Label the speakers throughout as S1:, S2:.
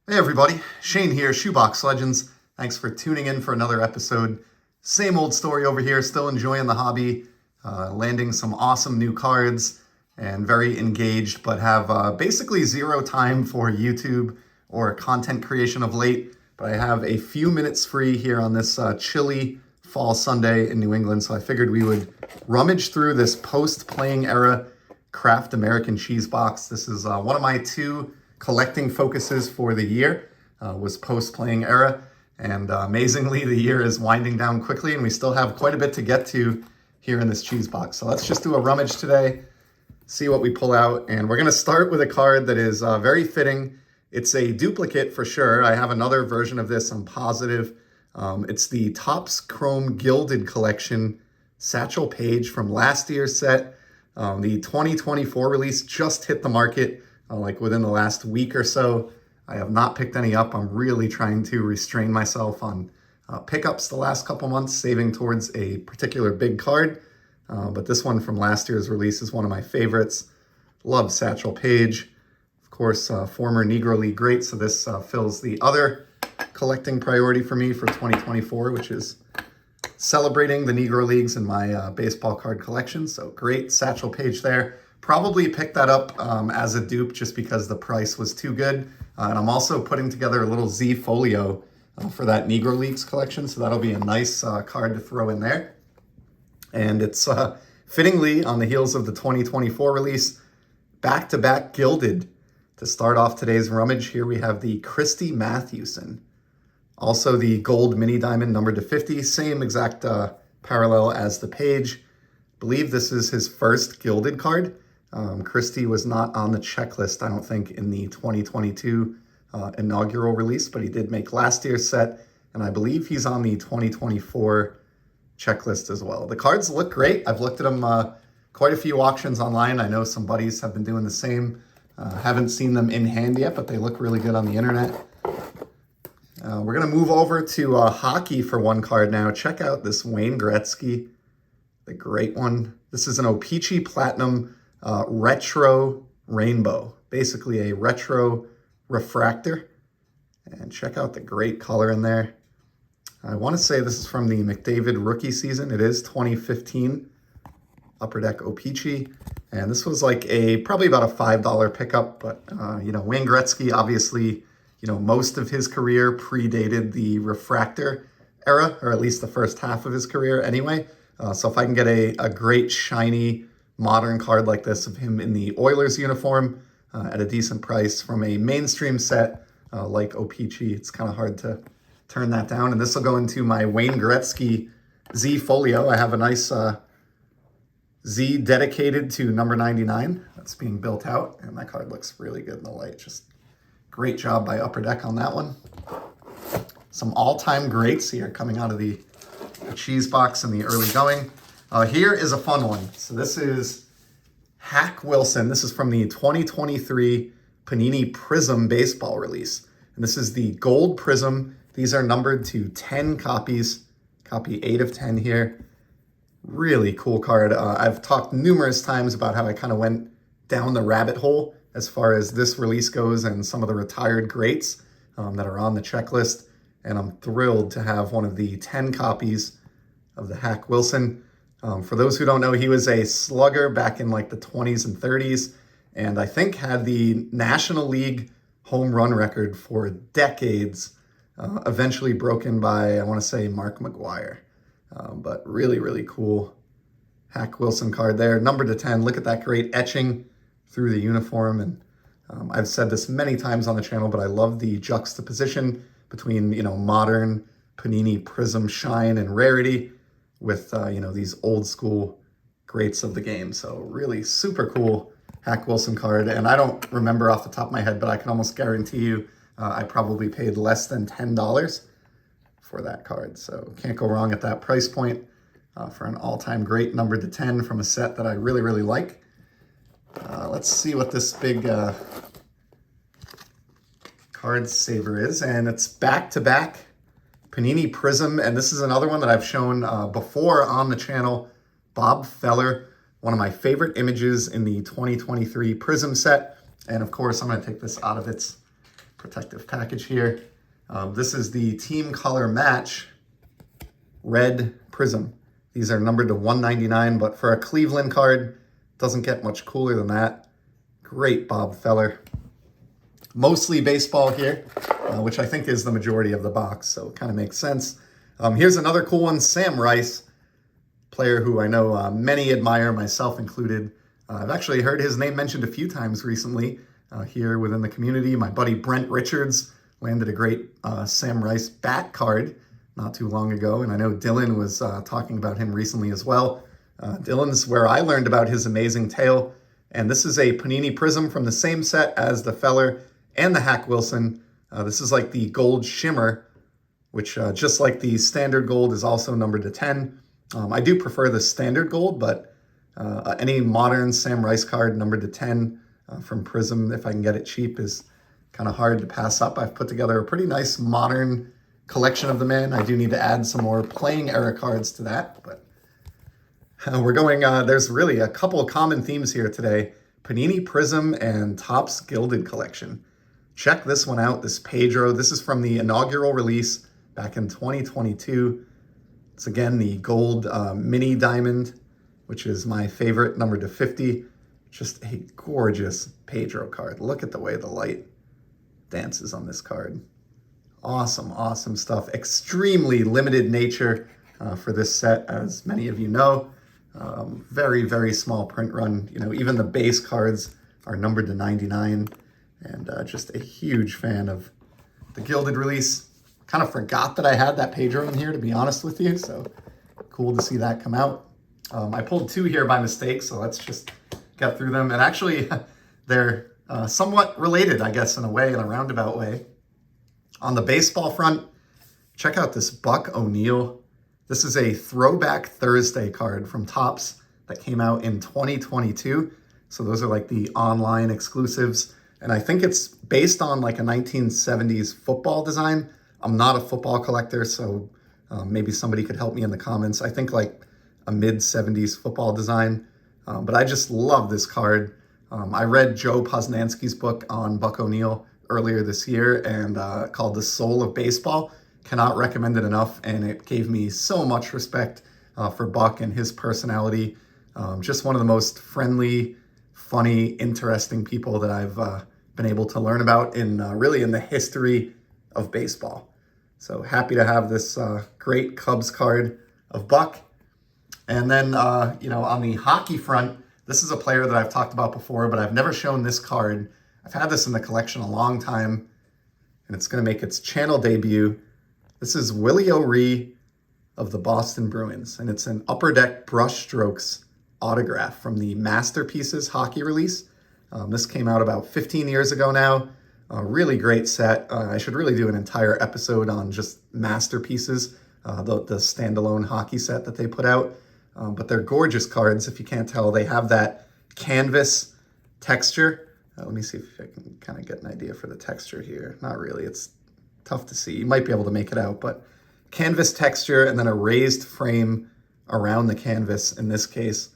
S1: Hey everybody, Shane here, Shoebox Legends. Thanks for tuning in for another episode. Same old story over here, still enjoying the hobby, landing some awesome new cards, and very engaged, but have basically zero time for YouTube or content creation of late. But I have a few minutes free here on this chilly fall Sunday in New England, so I figured we would rummage through this post-playing era Kraft American cheese box. This is one of my two collecting focuses for the year, was post-playing era. And amazingly, the year is winding down quickly and we still have quite a bit to get to here in this cheese box. So let's just do a rummage today, see what we pull out. And we're gonna start with a card that is very fitting. It's a duplicate for sure. I have another version of this, I'm positive. It's the Topps Chrome Gilded Collection Satchel Paige from last year's set. The 2024 release just hit the market like within the last week or so. I have not picked any up. I'm really trying to restrain myself on pickups the last couple months, saving towards a particular big card. But this one from last year's release is one of my favorites. Love Satchel Paige. Of course, former Negro League great, so this fills the other collecting priority for me for 2024, which is celebrating the Negro Leagues in my baseball card collection. So great Satchel Paige there. Probably picked that up as a dupe just because the price was too good. And I'm also putting together a little Z folio for that Negro Leagues collection. So that'll be a nice card to throw in there. And it's fittingly on the heels of the 2024 release, back-to-back gilded. To start off today's rummage, here we have the Christy Mathewson. Also the gold mini diamond numbered to 50, same exact parallel as the Paige. I believe this is his first gilded card. Christy was not on the checklist, I don't think, in the 2022 inaugural release, but he did make last year's set, and I believe he's on the 2024 checklist as well. The cards look great. I've looked at them quite a few auctions online. I know some buddies have been doing the same. Haven't seen them in hand yet, but they look really good on the internet. We're going to move over to hockey for one card now. Check out this Wayne Gretzky, the great one. This is an O-Pee-Chee Platinum retro rainbow, basically a retro refractor. And check out the great color in there. I want to say this is from the McDavid rookie season. It is 2015 Upper Deck O-Pee-Chee. And this was like probably about a $5 pickup, but Wayne Gretzky, obviously, most of his career predated the refractor era, or at least the first half of his career anyway. So if I can get a great shiny modern card like this of him in the Oilers uniform at a decent price from a mainstream set like O-Pee-Chee, it's kind of hard to turn that down. And this will go into my Wayne Gretzky Z folio. I have a nice Z dedicated to number 99 that's being built out, and that card looks really good in the light. Just great job by Upper Deck on that one. Some all-time greats here coming out of the cheese box in the early going. Here is a fun one. So this is Hack Wilson. This is from the 2023 Panini Prism baseball release. And this is the gold Prism. These are numbered to 10 copies. Copy 8 of 10 here. Really cool card. I've talked numerous times about how I kind of went down the rabbit hole as far as this release goes and some of the retired greats that are on the checklist. And I'm thrilled to have one of the 10 copies of the Hack Wilson. For those who don't know, he was a slugger back in like the 20s and 30s, and I think had the National League home run record for decades, eventually broken by, I want to say, Mark McGuire. But really, really cool Hack Wilson card there. Numbered to 10. Look at that great etching through the uniform. And I've said this many times on the channel, but I love the juxtaposition between, modern Panini Prism shine and rarity with, these old school greats of the game. So really super cool Hack Wilson card. And I don't remember off the top of my head, but I can almost guarantee you I probably paid less than $10 for that card. So can't go wrong at that price point for an all-time great numbered to 10 from a set that I really, really like. Let's see what this big card saver is. And it's back-to-back Panini Prism, and this is another one that I've shown before on the channel. Bob Feller, one of my favorite images in the 2023 Prism set. And of course, I'm going to take this out of its protective package here. This is the team color match red Prism. These are numbered to 199, but for a Cleveland card, doesn't get much cooler than that. Great Bob Feller. Mostly baseball here, which I think is the majority of the box, so it kind of makes sense. Here's another cool one, Sam Rice, player who I know many admire, myself included. I've actually heard his name mentioned a few times recently here within the community. My buddy Brent Richards landed a great Sam Rice bat card not too long ago, and I know Dylan was talking about him recently as well. Dylan's where I learned about his amazing tale, and this is a Panini Prism from the same set as the Feller and the Hack Wilson. This is like the gold shimmer, which just like the standard gold is also numbered to 10. I do prefer the standard gold, but any modern Sam Rice card numbered to 10 from Prism, if I can get it cheap, is kind of hard to pass up. I've put together a pretty nice modern collection of the man. I do need to add some more playing era cards to that, but we're going, there's really a couple of common themes here today. Panini Prism and Topps Gilded Collection. Check this one out, this Pedro. This is from the inaugural release back in 2022. It's again the gold mini diamond, which is my favorite, numbered to 50. Just a gorgeous Pedro card. Look at the way the light dances on this card. Awesome, awesome stuff. Extremely limited nature for this set, as many of you know. Very, very small print run. You know, even the base cards are numbered to 99. And just a huge fan of the Gilded release. Kind of forgot that I had that Pedro in here, to be honest with you. So cool to see that come out. I pulled two here by mistake, so let's just get through them. And actually, they're somewhat related, I guess, in a way, in a roundabout way. On the baseball front, check out this Buck O'Neil. This is a Throwback Thursday card from Topps that came out in 2022. So those are like the online exclusives. And I think it's based on like a 1970s football design. I'm not a football collector, so maybe somebody could help me in the comments. I think like a mid-70s football design. But I just love this card. I read Joe Posnanski's book on Buck O'Neil earlier this year and called The Soul of Baseball. Cannot recommend it enough, and it gave me so much respect for Buck and his personality. Just one of the most friendly, funny, interesting people that I've been able to learn about in really in the history of baseball. So happy to have this great Cubs card of Buck. And then, you know, on the hockey front, this is a player that I've talked about before, but I've never shown this card. I've had this in the collection a long time, and it's going to make its channel debut. This is Willie O'Ree of the Boston Bruins, and it's an Upper Deck Brushstrokes autograph from the Masterpieces hockey release. This came out about 15 years ago now. A really great set. I should really do an entire episode on just Masterpieces, the standalone hockey set that they put out. But they're gorgeous cards. If you can't tell, they have that canvas texture. Let me see if I can kind of get an idea for the texture here. Not really, it's tough to see. You might be able to make it out, but canvas texture and then a raised frame around the canvas in this case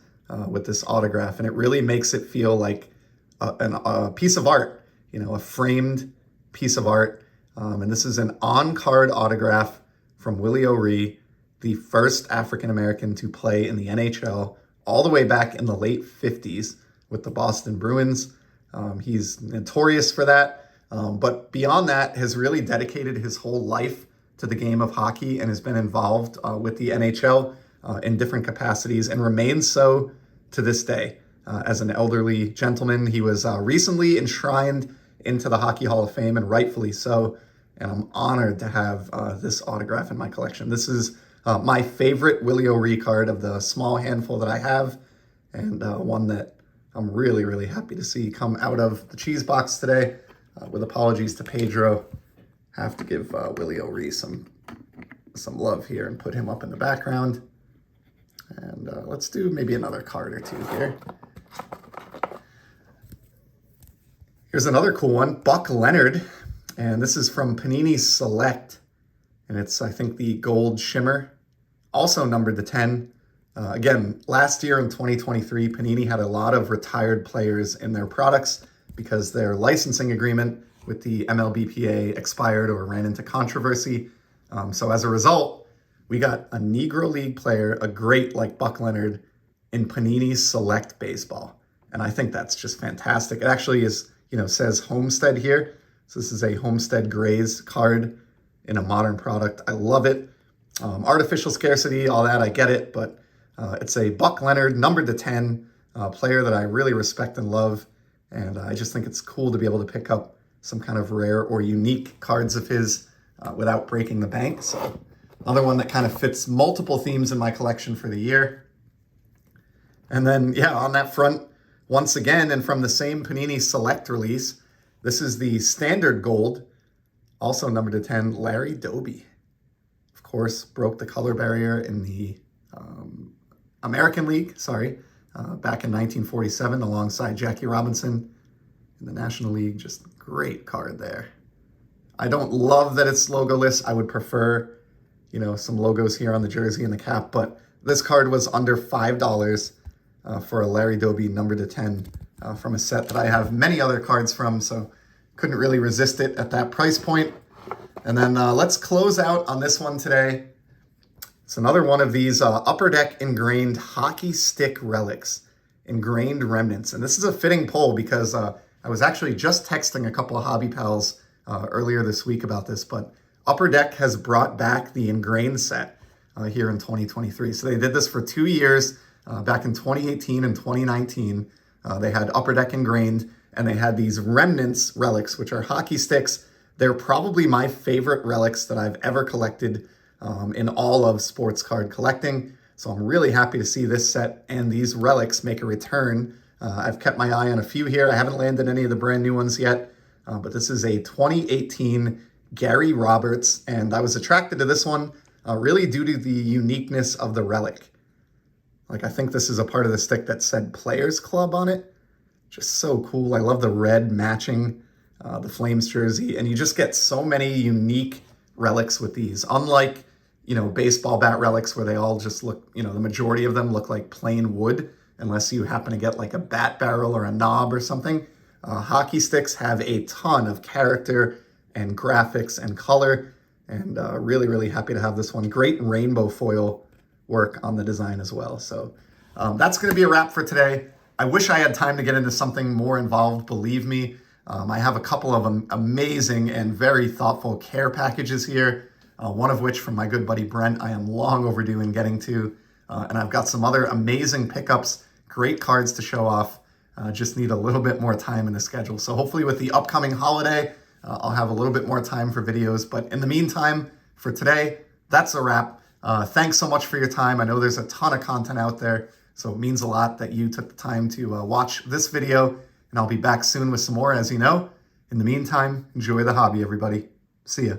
S1: with this autograph. And it really makes it feel like a piece of art, you know, a framed piece of art. And this is an on-card autograph from Willie O'Ree, the first African-American to play in the NHL all the way back in the late 50s with the Boston Bruins. He's notorious for that, but beyond that has really dedicated his whole life to the game of hockey and has been involved with the NHL in different capacities and remains so to this day. As an elderly gentleman, he was recently enshrined into the Hockey Hall of Fame, and rightfully so, and I'm honored to have this autograph in my collection. This is my favorite Willie O'Ree card of the small handful that I have, and one that I'm really, really happy to see come out of the cheese box today. With apologies to Pedro, have to give Willie O'Ree some love here and put him up in the background. And let's do maybe another card or two here. Here's another cool one, Buck Leonard, and this is from Panini Select, and it's, I think, the gold shimmer, also numbered to 10. Again, last year in 2023, Panini had a lot of retired players in their products because their licensing agreement with the MLBPA expired or ran into controversy. So as a result, we got a Negro League player, a great like Buck Leonard, in Panini's Select Baseball. And I think that's just fantastic. It actually is, says Homestead here. So this is a Homestead Grays card in a modern product. I love it. Artificial scarcity, all that, I get it. But it's a Buck Leonard, numbered to 10, player that I really respect and love. And I just think it's cool to be able to pick up some kind of rare or unique cards of his without breaking the bank. So another one that kind of fits multiple themes in my collection for the year. And then, on that front, once again, and from the same Panini Select release, this is the Standard Gold, also numbered to 10, Larry Doby. Of course, broke the color barrier in the American League, back in 1947 alongside Jackie Robinson in the National League. Just great card there. I don't love that it's logoless. I would prefer, some logos here on the jersey and the cap, but this card was under $5 for a Larry Doby number to 10 from a set that I have many other cards from, so couldn't really resist it at that price point. And then let's close out on this one today. It's another one of these Upper Deck ingrained hockey stick relics, ingrained remnants. And this is a fitting poll because I was actually just texting a couple of hobby pals earlier this week about this, but Upper Deck has brought back the ingrained set here in 2023. So they did this for 2 years, back in 2018 and 2019. They had Upper Deck ingrained, and they had these remnants relics, which are hockey sticks. They're probably my favorite relics that I've ever collected in all of sports card collecting. So I'm really happy to see this set and these relics make a return. I've kept my eye on a few here. I haven't landed any of the brand new ones yet, but this is a 2018 Gary Roberts, and I was attracted to this one really due to the uniqueness of the relic. Like, I think this is a part of the stick that said Players Club on it. Just so cool. I love the red matching the Flames jersey, and you just get so many unique relics with these. Unlike, baseball bat relics where they all just look, the majority of them look like plain wood, unless you happen to get like a bat barrel or a knob or something. Hockey sticks have a ton of character and graphics and color, and really, really happy to have this one. Great rainbow foil work on the design as well. So that's going to be a wrap for today. I wish I had time to get into something more involved, believe me. I have a couple of amazing and very thoughtful care packages here, one of which from my good buddy Brent I am long overdue in getting to. And I've got some other amazing pickups, great cards to show off. Just need a little bit more time in the schedule. So hopefully with the upcoming holiday, I'll have a little bit more time for videos. But in the meantime, for today, that's a wrap. Thanks so much for your time. I know there's a ton of content out there, so it means a lot that you took the time to watch this video. And I'll be back soon with some more, as you know. In the meantime, enjoy the hobby, everybody. See ya.